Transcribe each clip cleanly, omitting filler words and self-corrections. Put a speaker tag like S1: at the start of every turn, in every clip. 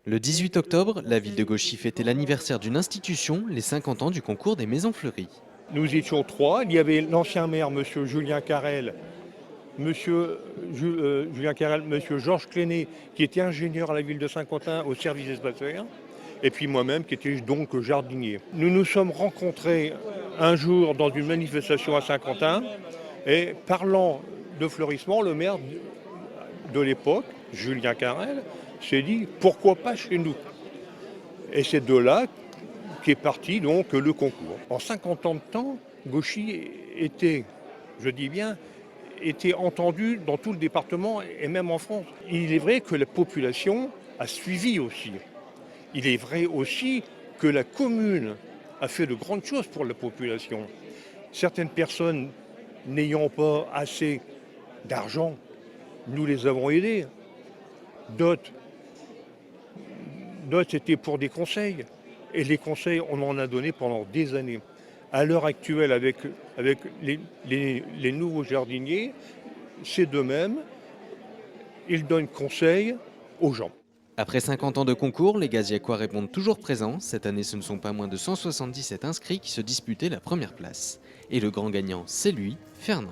S1: Le 18 octobre, la ville de Gauchy fêtait l'anniversaire d'une institution, les 50 ans du concours des maisons fleuries.
S2: Nous étions trois. Il y avait l'ancien maire, monsieur Julien Carrel, Julien Carrel, monsieur Georges Clénet, qui était ingénieur à la ville de Saint-Quentin au service espace vert, et puis moi-même, qui étais donc jardinier. Nous nous sommes rencontrés un jour dans une manifestation à Saint-Quentin, et parlant de fleurissement, le maire de l'époque, Julien Carrel, s'est dit pourquoi pas chez nous. Et c'est de là qu'est parti donc le concours. En 50 ans de temps, Gauchy était, je dis bien, était entendu dans tout le département et même en France. Il est vrai que la population a suivi aussi. Il est vrai aussi que la commune a fait de grandes choses pour la population. Certaines personnes n'ayant pas assez d'argent, nous les avons aidés. D'autres, c'était pour des conseils. Et les conseils, on en a donné pendant des années. À l'heure actuelle, avec les nouveaux jardiniers, c'est de même. Ils donnent conseil aux gens.
S1: Après 50 ans de concours, les Gaziacois répondent toujours présents. Cette année, ce ne sont pas moins de 177 inscrits qui se disputaient la première place. Et le grand gagnant, c'est lui, Fernand.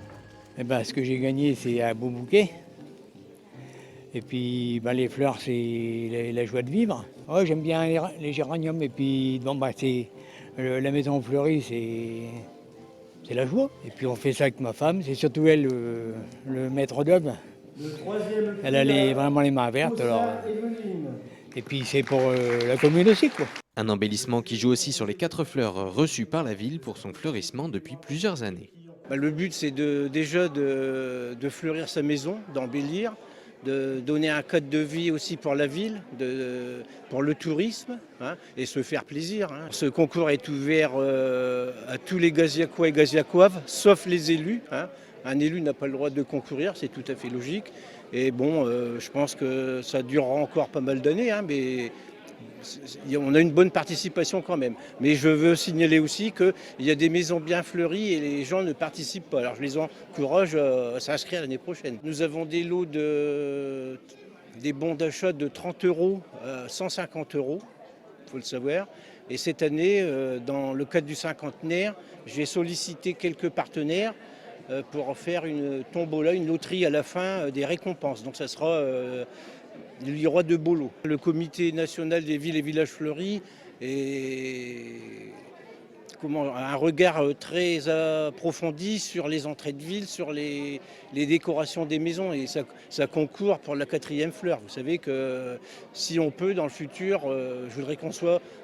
S3: Ce que j'ai gagné, c'est un beau bouquet. Et puis les fleurs, c'est la joie de vivre. Ouais, j'aime bien les géraniums. Et puis c'est la maison fleurie, c'est la joie. Et puis on fait ça avec ma femme. C'est surtout elle, le maître d'œuvre. Elle a vraiment les mains vertes. Et puis c'est pour la commune aussi, quoi.
S1: Un embellissement qui joue aussi sur les 4 fleurs reçues par la ville pour son fleurissement depuis plusieurs années.
S4: Le but, c'est déjà de fleurir sa maison, d'embellir, de donner un cadre de vie aussi pour la ville, pour le tourisme, et se faire plaisir. Ce concours est ouvert à tous les Gaziacois et Gaziacoises, sauf les élus. Un élu n'a pas le droit de concourir, c'est tout à fait logique. Et je pense que ça durera encore pas mal d'années, mais on a une bonne participation quand même. Mais je veux signaler aussi qu'il y a des maisons bien fleuries et les gens ne participent pas. Alors je les encourage à s'inscrire l'année prochaine. Nous avons des lots des bons d'achat de 30 € à 150 €, il faut le savoir. Et cette année, dans le cadre du cinquantenaire, j'ai sollicité quelques partenaires pour faire une tombola, une loterie à la fin des récompenses. Donc ça sera... il y aura de beaux lots. Le comité national des villes et villages fleuris a un regard très approfondi sur les entrées de ville, sur les décorations des maisons, et ça concourt pour la 4e fleur. Vous savez que si on peut, dans le futur, je voudrais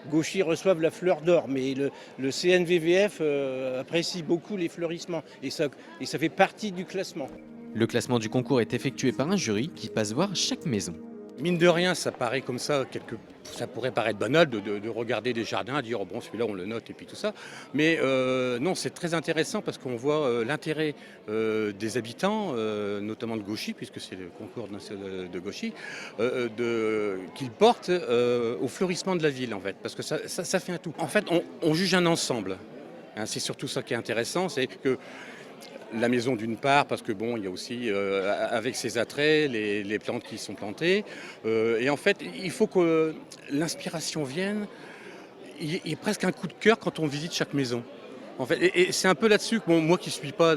S4: Gauchy reçoive la fleur d'or, mais le CNVVF apprécie beaucoup les fleurissements, et ça fait partie du classement.
S1: Le classement du concours est effectué par un jury qui passe voir chaque maison.
S5: Mine de rien, ça paraît comme ça, ça pourrait paraître banal de regarder des jardins, dire bon celui-là on le note et puis tout ça. Mais non, c'est très intéressant parce qu'on voit l'intérêt des habitants, notamment de Gauchy, puisque c'est le concours de Gauchy, qu'ils portent au fleurissement de la ville en fait, parce que ça fait un tout. En fait, on juge un ensemble. C'est surtout ça qui est intéressant, c'est que la maison d'une part, parce que il y a aussi avec ses attraits, les plantes qui sont plantées. Et en fait, il faut que l'inspiration vienne. Il y a presque un coup de cœur quand on visite chaque maison. En fait, et c'est un peu là-dessus que moi qui ne suis pas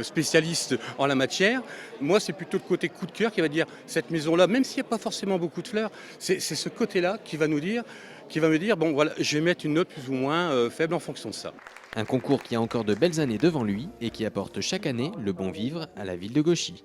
S5: spécialiste en la matière, moi c'est plutôt le côté coup de cœur qui va dire cette maison-là, même s'il n'y a pas forcément beaucoup de fleurs, c'est ce côté-là qui va me dire, je vais mettre une note plus ou moins faible en fonction de ça.
S1: Un concours qui a encore de belles années devant lui et qui apporte chaque année le bon vivre à la ville de Gauchy.